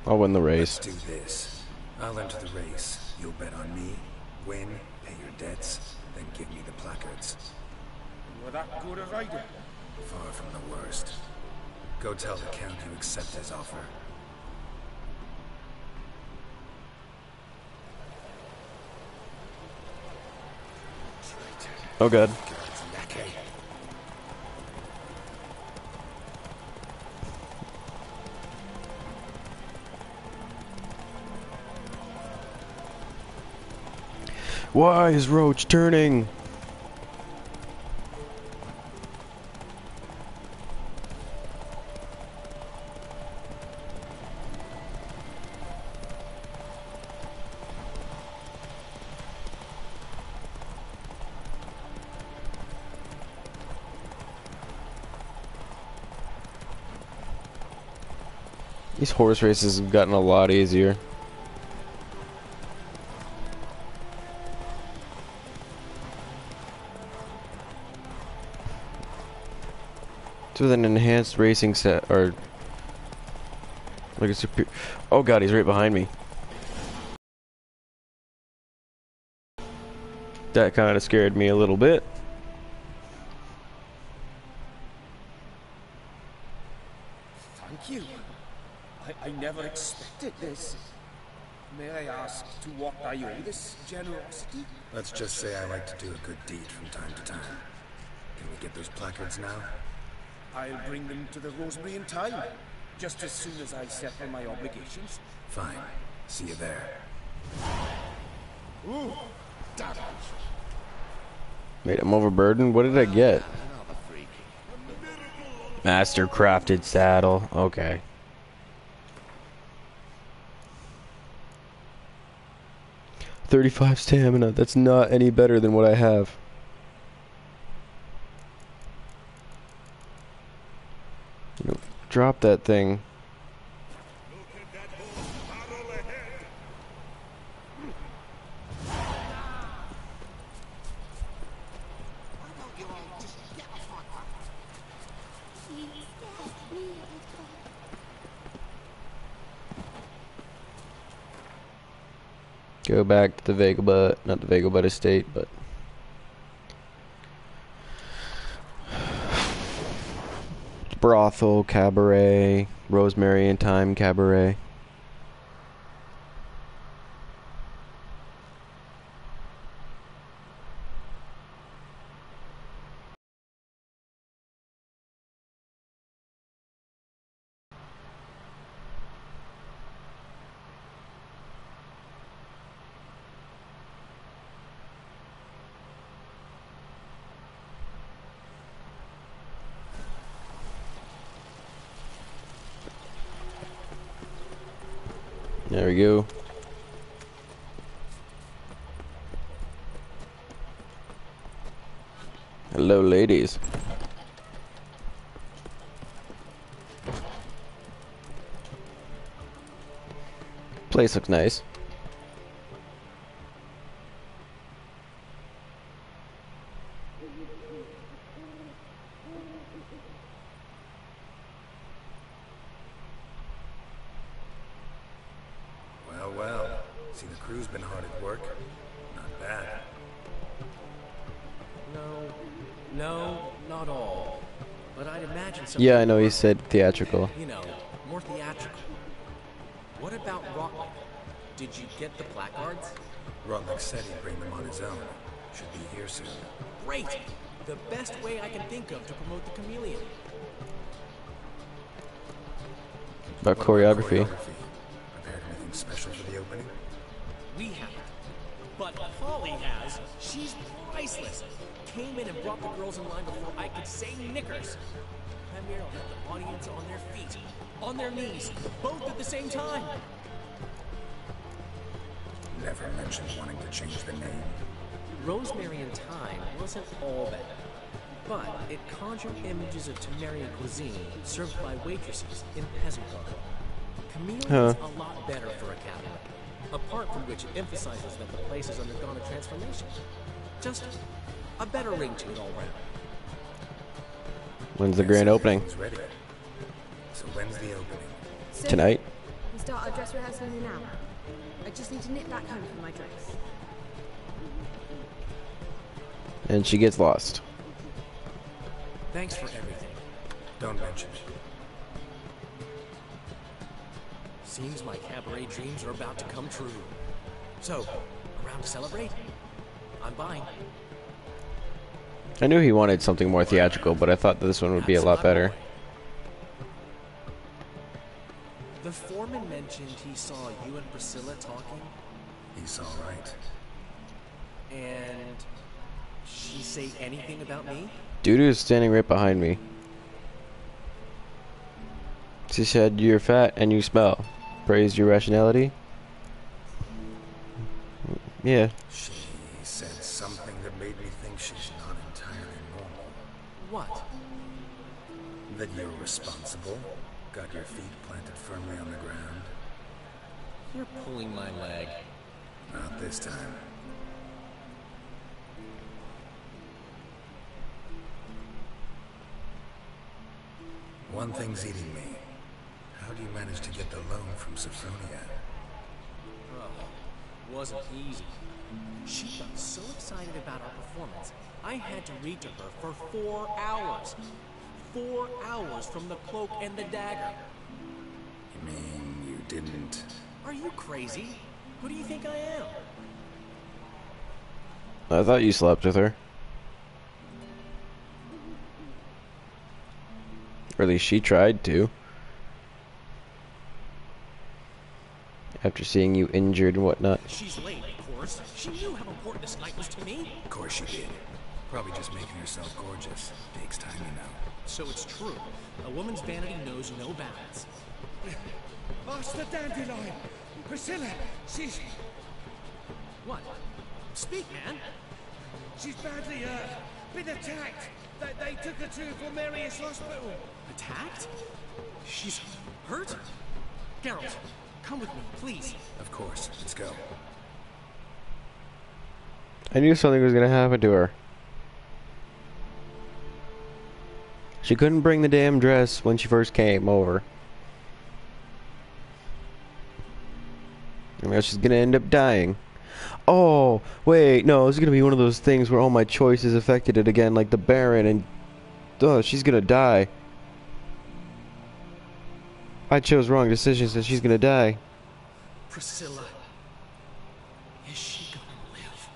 I'll win the race. Let's do this. I'll enter the race. You'll bet on me, win, pay your debts, then give me the placards. You're that good a rider? Far from the worst. Go tell the Count you accept his offer. Oh god. Why is Roach turning? These horse races have gotten a lot easier. It's with an enhanced racing set, or like a super. Oh god, he's right behind me. That kind of scared me a little bit. Thank you. I never expected this. May I ask to what I owe this generosity? Let's just say I like to do a good deed from time to time. Can we get those placards now? I'll bring them to the Rosemary in time, just as soon as I settle my obligations. Fine. See you there. Ooh, damn it. Wait, I'm overburdened? What did I get? Master crafted saddle. Okay. 35 stamina. That's not any better than what I have. You know, drop that thing. Go back to the Vagabud, not the Vagabud estate, but brothel, cabaret, Rosemary and Thyme cabaret. There we go. Hello, ladies. Place looks nice. Well, see, the crew's been hard at work. Not bad. No, not all. But I'd imagine some. Yeah, I know he said theatrical. You know, more theatrical. What about Rotlick? Did you get the placards? Rotlick said he'd bring them on his own. Should be here soon. Great! The best way I can think of to promote the chameleon. About What choreography. Prepared anything special for the opening? We haven't. But Holly has. She's priceless. Came in and brought the girls in line before I could say knickers. Premier will have the audience on their feet, on their knees, both at the same time. Never mentioned wanting to change the name. Rosemary and Thyme wasn't all bad, but it conjured images of Temerian cuisine served by waitresses in peasant garb. Chameleon's a lot better for a cabaret, apart from which it emphasizes that the place has undergone a transformation. Just a better ring to it all round. When's the grand opening? Everything's ready. So when's the opening? So Tonight? we start our dress rehearsal in an hour. I just need to knit back home for my dress. And she gets lost. Thanks for everything. Don't mention it. Seems my cabaret dreams are about to come true. So, around to celebrate? I'm buying. I knew he wanted something more theatrical, but I thought this one would be a lot better. The foreman mentioned he saw you and Priscilla talking. He's all right. And she say anything about me? Dude is standing right behind me. She said, "You're fat and you smell. Praised your rationality." Yeah. She said something that made me think she's not entirely normal. What? That you're responsible, got your feet planted firmly on the ground. You're pulling my leg. Not this time. One thing's eating me. How do you manage to get the loan from Sophronia? Oh, wasn't easy. She got so excited about our performance, I had to read to her for 4 hours. 4 hours from the cloak and the dagger. You mean you didn't? Are you crazy? Who do you think I am? I thought you slept with her. Or at least she tried to. After seeing you injured and whatnot. She's late, of course. She knew how important this night was to me. Of course she did. Probably just making herself gorgeous. Takes time, you know. So it's true. A woman's vanity knows no bounds. Master Dandelion! Priscilla, she's... What? Speak, man. She's badly hurt. Been attacked. They took her to Valmerius Hospital. Attacked? She's hurt? Geralt, come with me, please. Of course. Let's go. I knew something was gonna happen to her. She couldn't bring the damn dress when she first came over. And now she's gonna end up dying. Oh, wait, no, it's gonna be one of those things where all my choices affected it again, like the Baron, and oh, she's gonna die. I chose wrong decisions and she's gonna die. Priscilla. Is she gonna live?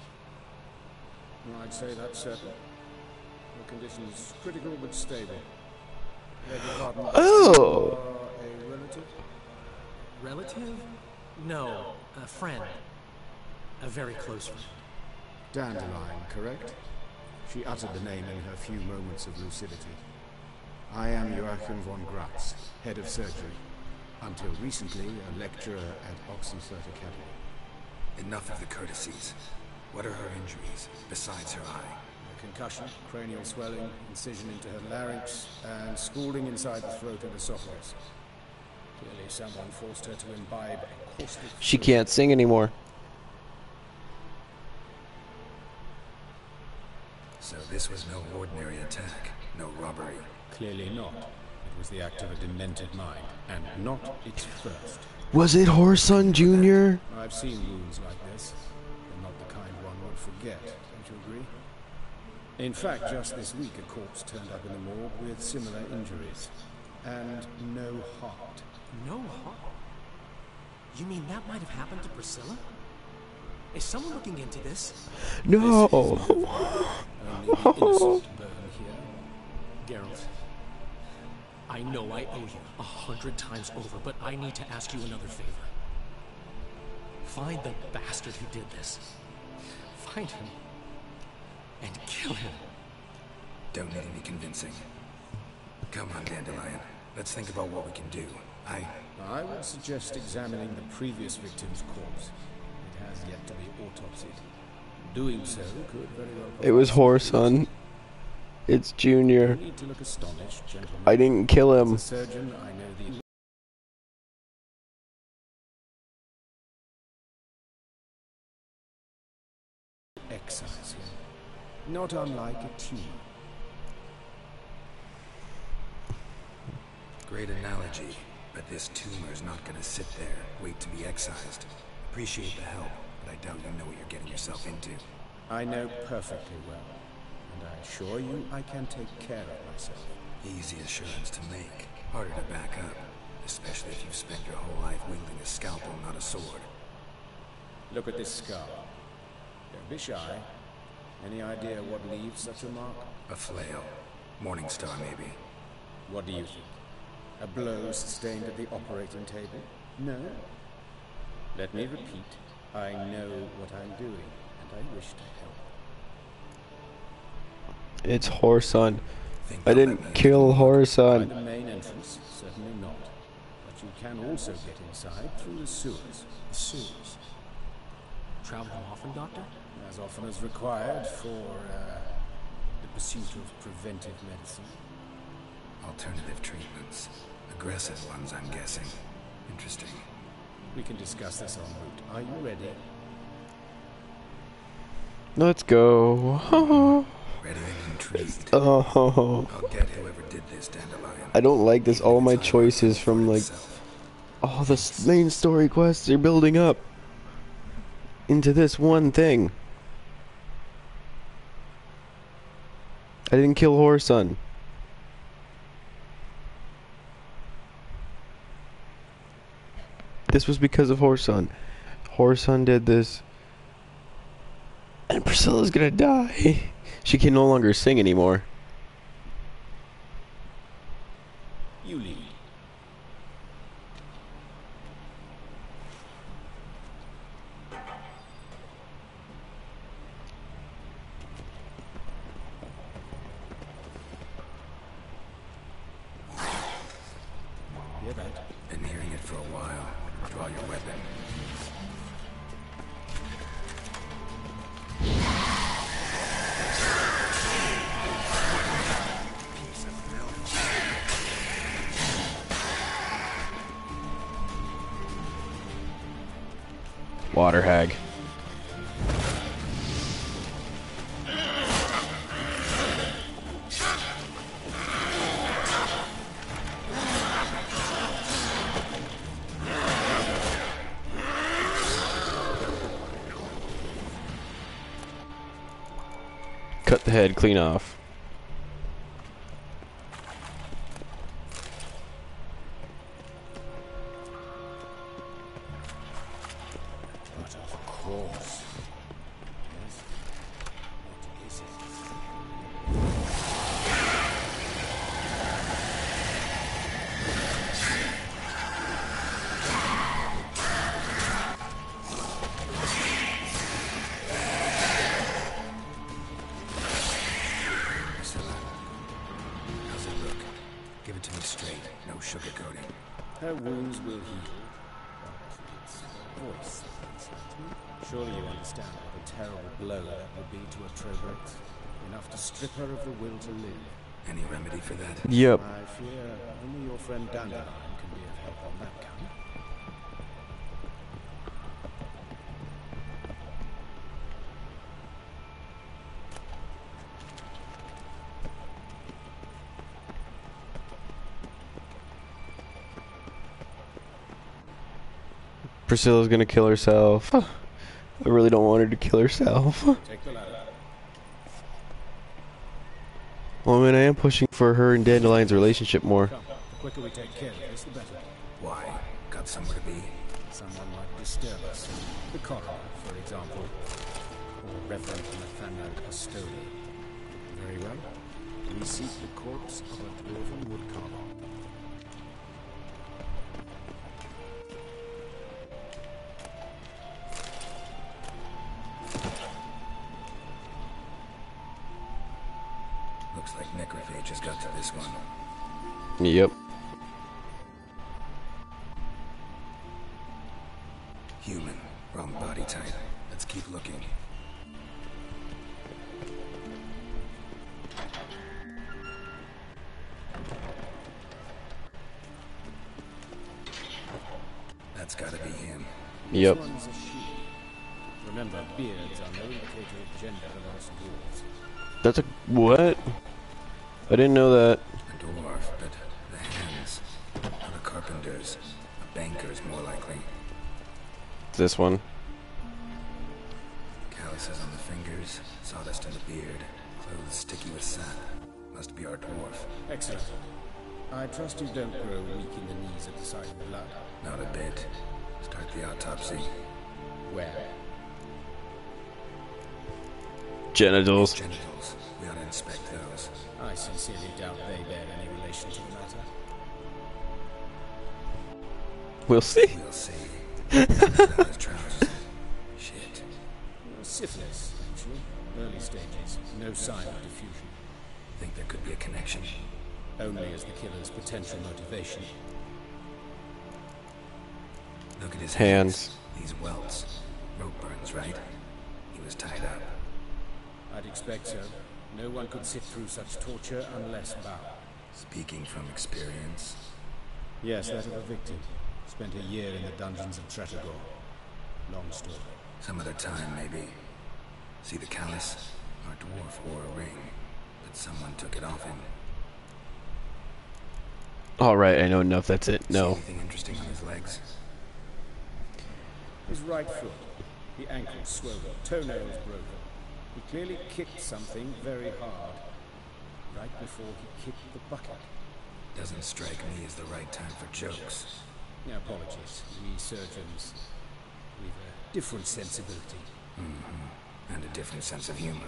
I'd say that's certain. The condition's critical but stable. Oh! A relative? Relative? No, a friend. A very close friend. Dandelion, correct? She uttered the name in her few moments of lucidity. I am Joachim von Gratz, head of surgery. Until recently, a lecturer at Oxenfurt Academy. Enough of the courtesies. What are her injuries, besides her eye? A concussion, cranial swelling, incision into her larynx, and scalding inside the throat and esophagus. Clearly someone forced her to imbibe a caustic She fluid. can't sing anymore. So this was no ordinary attack, no robbery. Clearly not. It was the act of a demented mind, and not its first. Was it Whoreson Jr.? I've seen wounds like this, but not the kind one would forget, don't you agree? In fact, just this week a corpse turned up in the morgue with similar injuries. And no heart. No heart? You mean that might have happened to Priscilla? Is someone looking into this? No! Only the innocent burn here. Geralt, I know I owe you 100 times over, but I need to ask you another favor. Find the bastard who did this. Find him. And kill him. Don't need any convincing. Come on, Dandelion. Let's think about what we can do. I would suggest examining the previous victim's corpse. It has yet to be autopsied. Doing so could very well... It was Whoreson. It's Junior. You need to look astonished, gentlemen. I didn't kill him. As a surgeon, I know the... excise him. Not unlike a tumor. Great analogy, but this tumor's not gonna sit there, wait to be excised. Appreciate the help, but I doubt you know what you're getting yourself into. I know perfectly well, and I assure you I can take care of myself. Easy assurance to make, harder to back up, especially if you've spent your whole life wielding a scalpel, not a sword. Look at this scar. Don't be shy. Any idea what leaves such a mark? A flail. Morningstar, maybe. What do you think? A blow sustained at the operating table? No? Let me repeat. I know what I'm doing, and I wish to help. It's Whoreson. Think I about didn't that. kill By Whoreson. the main entrance? Certainly not. But you can also get inside through the sewers. The sewers. Traveling often, Doctor? As often as required for the pursuit of preventive medicine. Alternative treatments. Aggressive ones, I'm guessing. Interesting. We can discuss this en route. Are you ready? Let's go. Ready and intrigued. Oh. I'll get whoever did this, Dandelion. I don't like this. All my It's choices for from like himself. all the main story quests are building up into this one thing. I didn't kill Whoreson. This was because of Whoreson. Whoreson did this. And Priscilla's gonna die. She can no longer sing anymore. You lead. Hear that? Been hearing it for a while. Draw your weapon. Water hag. Cut the head clean off. But of course. Yes. What is it? Priscilla, how's it look? Give it to me straight, no sugarcoating. Her wounds will heal. But its voice fascinates me. Surely you understand what a terrible blow that would be to a Trobrex. Enough to strip her of the will to live. Any remedy for that? Yep. I fear only your friend Dandelion can be of help on that count. Priscilla's gonna kill herself. I really don't want her to kill herself. Take the ladder. Well, I mean, I am pushing for her and Dandelion's relationship more. Come, the quicker we take care of this, the better. Why? Got somewhere to be? Someone might disturb us. The coroner, for example. Or Reverend Nathaniel Pastoli. Very well. We seek the corpse of a dwarven woodcarver. Looks like necrophage has got to this one. Yep. Human. Wrong body type. Let's keep looking. That's gotta be him. Yep. This one's a she. Remember, beards are no indicator of gender amongst dwarves. That's a what? I didn't know that. A dwarf, but the hands. Not a carpenter's. A banker's more likely. This one. Calluses on the fingers, sawdust in the beard, clothes sticky with sap. Must be our dwarf. Excellent. I trust you don't grow weak in the knees at the sight of blood. Not a bit. Start the autopsy. Where? Genitals. Genitals. We ought to inspect those. I sincerely doubt they bear any relation to the matter. We'll see. We'll see. Without his trousers. Shit. Syphilis, actually. Early stages. No sign of diffusion. Think there could be a connection? Only as the killer's potential motivation. Look at his Hands. These welts. Rope burns, right? He was tied up. I'd expect so. No one could sit through such torture unless bound. Speaking from experience. Yes, that of a victim. Spent a year in the dungeons of Tretogor. Long story. Some other time, maybe. See the callus? Our dwarf wore a ring, but someone took it off him. Alright, I know enough. That's it. See No. anything interesting on his legs? His right foot. The ankle swollen. Toenails broken. He clearly kicked something very hard. Right before he kicked the bucket. Doesn't strike me as the right time for jokes. Apologies. We surgeons, we've a different sensibility. And a different sense of humor.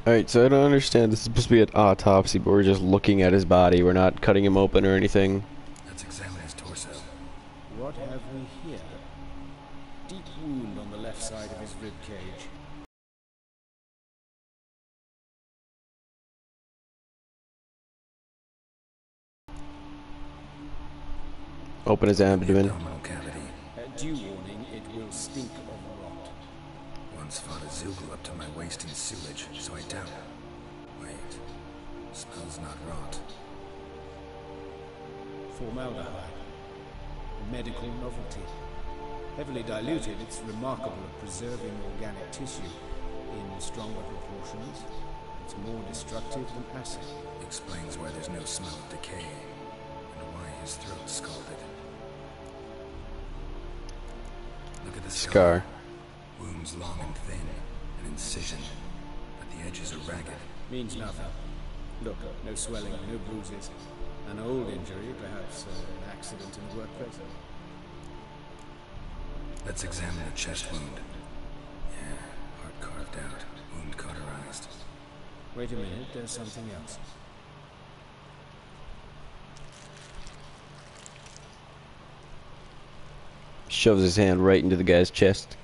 Alright, so I don't understand. This is supposed to be an autopsy, but we're just looking at his body. We're not cutting him open or anything. Let's examine his torso. What have we here? Deep wound on the left side of his rib cage. Open his abdomen. Abdominal cavity. Due warning, it will stink of rot. Once fought a Zoogle up to my waist in sewage, so I doubt. Wait. Smells not rot. Formaldehyde. A medical novelty. Heavily diluted, it's remarkable at preserving organic tissue in stronger proportions. It's more destructive than acid. Explains why there's no smell of decay, and why his throat's scalded. Look at the Scar. Wounds long and thin, an incision, but the edges are ragged. Means nothing. Look, no swelling, no bruises. An old injury, perhaps an accident in the workplace. Let's examine the chest wound. Yeah, heart carved out, wound cauterized. Wait a minute, there's something else. Shoves his hand right into the guy's chest.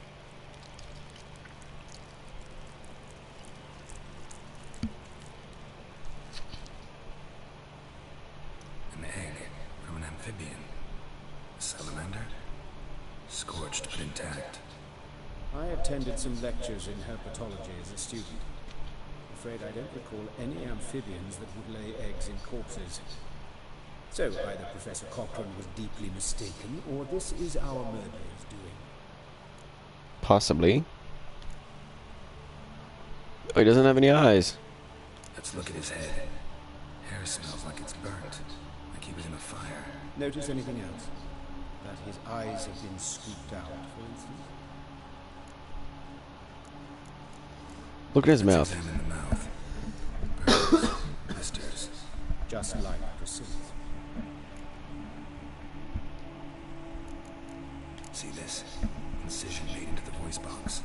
An egg from an amphibian. A salamander? Scorched but intact. I attended some lectures in herpetology as a student. Afraid I don't recall any amphibians that would lay eggs in corpses. So either Professor Cochrane was deeply mistaken, or this is our murderer's doing. Possibly. Oh, he doesn't have any eyes. Let's look at his head. Hair smells like it's burnt, like he was in a fire. Notice anything else? That his eyes have been scooped out, for instance? Look at his mouth. Examine the mouth. Burns, blisters. Just like Priscilla's. See this? Incision made into the voice box.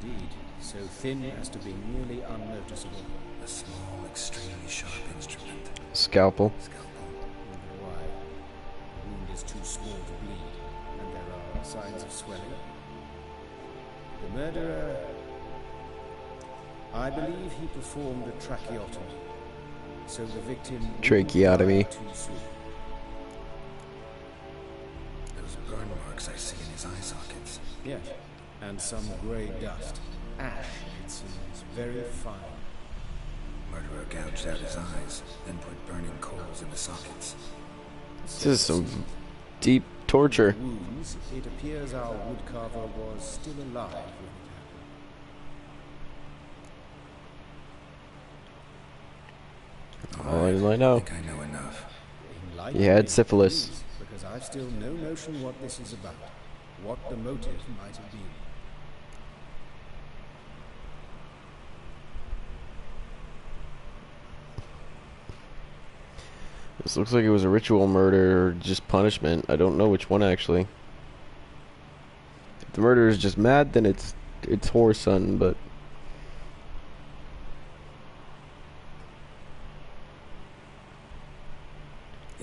Indeed, so thin as to be nearly unnoticeable. A small, extremely sharp instrument. Scalpel. Scalpel. Wonder why? The wound is too small to bleed, and there are signs of swelling. The murderer... I believe he performed a tracheotomy, so the victim... Tracheotomy. Too soon. Those burn marks I see in his eye sockets. Yes, and some grey dust. Ash, it seems, very fine. Murderer gouged out his eyes, then put burning coals in the sockets. This is some deep torture. Wounds, it appears our woodcarver was still alive when it happened. All I know. I think I know enough. He had syphilis. Because I've still no notion what this is about. What the motive might have been. This looks like it was a ritual murder or just punishment. I don't know which one actually. If the murderer is just mad, then it's whoreson, but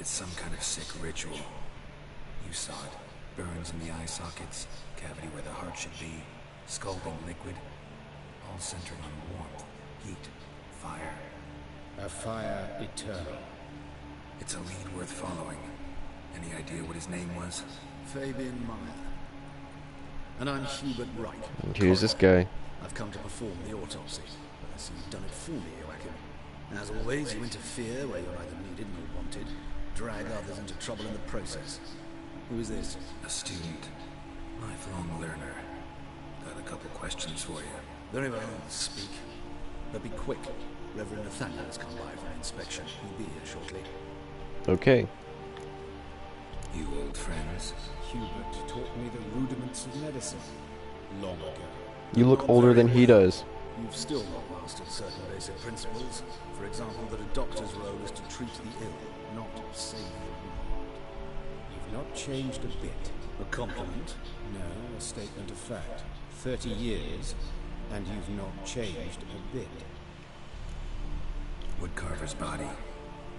It's some kind of sick ritual. You saw it. Burns in the eye sockets, cavity where the heart should be, scalding liquid, all centered on warmth, heat, fire. A fire eternal. It's a lead worth following. Any idea what his name was? Fabian Meyer. And I'm Hubert Wright. and here's this guy. I've come to perform the autopsy. I see you've done it for me, you reckon. As always, you interfere where you're neither needed nor wanted. Drag others into trouble in the process. Who is this? A student. Lifelong learner. Got a couple questions for you. Very well, speak. But be quick. Reverend Nathaniel has come by for an inspection. He'll be here shortly. Okay. You old friends? Hubert taught me the rudiments of medicine long ago. You look older than he does. You've still not mastered certain basic principles. For example, that a doctor's role is to treat the ill, not save the wound. You've not changed a bit. A compliment? No, a statement of fact. 30 years, and you've not changed a bit. Woodcarver's body.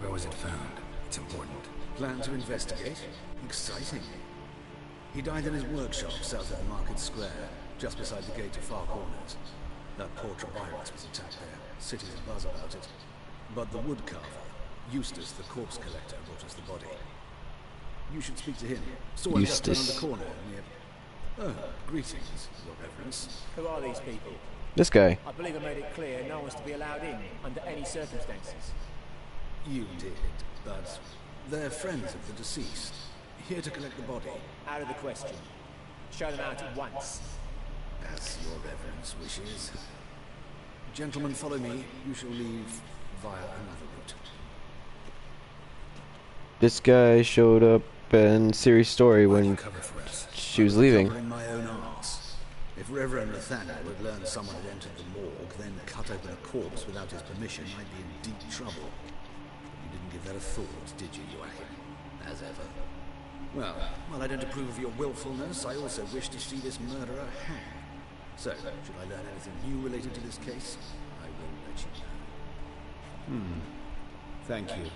Where was it found? It's important. Plan to investigate? Exciting. He died in his workshop south of the Market Square, just beside the gate to Far Corners. That poor Trevirus was attacked there. City's abuzz about it. But the woodcarver, Eustace the corpse collector, brought us the body. You should speak to him. Saw him just around the corner near... Oh, greetings, Your Reverence. Who are these people? This guy. I believe I made it clear no one's to be allowed in under any circumstances. You did, but they're friends of the deceased. Here to collect the body. Out of the question. Show them out at once. As your reverence wishes. Gentlemen, follow me. You shall leave via another route. This guy showed up in Ciri's story when she was leaving. In my own arse. If Reverend Nathaniel had learned someone had entered the morgue, then cut open a corpse without his permission, I'd be in deep trouble. You didn't give that a thought, did you, Joachim? As ever. Well, while I don't approve of your willfulness, I also wish to see this murderer hang. So, should I learn anything new related to this case, I will let you know. Thank you.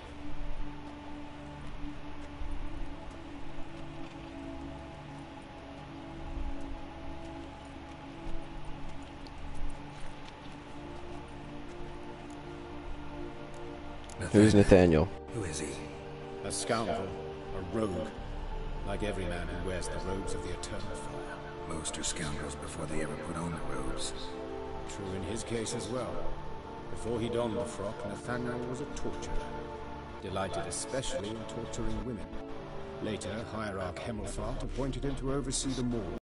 Who's Nathaniel? Who is he? A scoundrel, a rogue, like every man who wears the robes of the Eternal Fire. Most are scoundrels before they ever put on the robes. True in his case as well. Before he donned the frock, Nathaniel was a torturer, delighted especially in torturing women. Later, Hierarch Hemmelfart appointed him to oversee the morgue.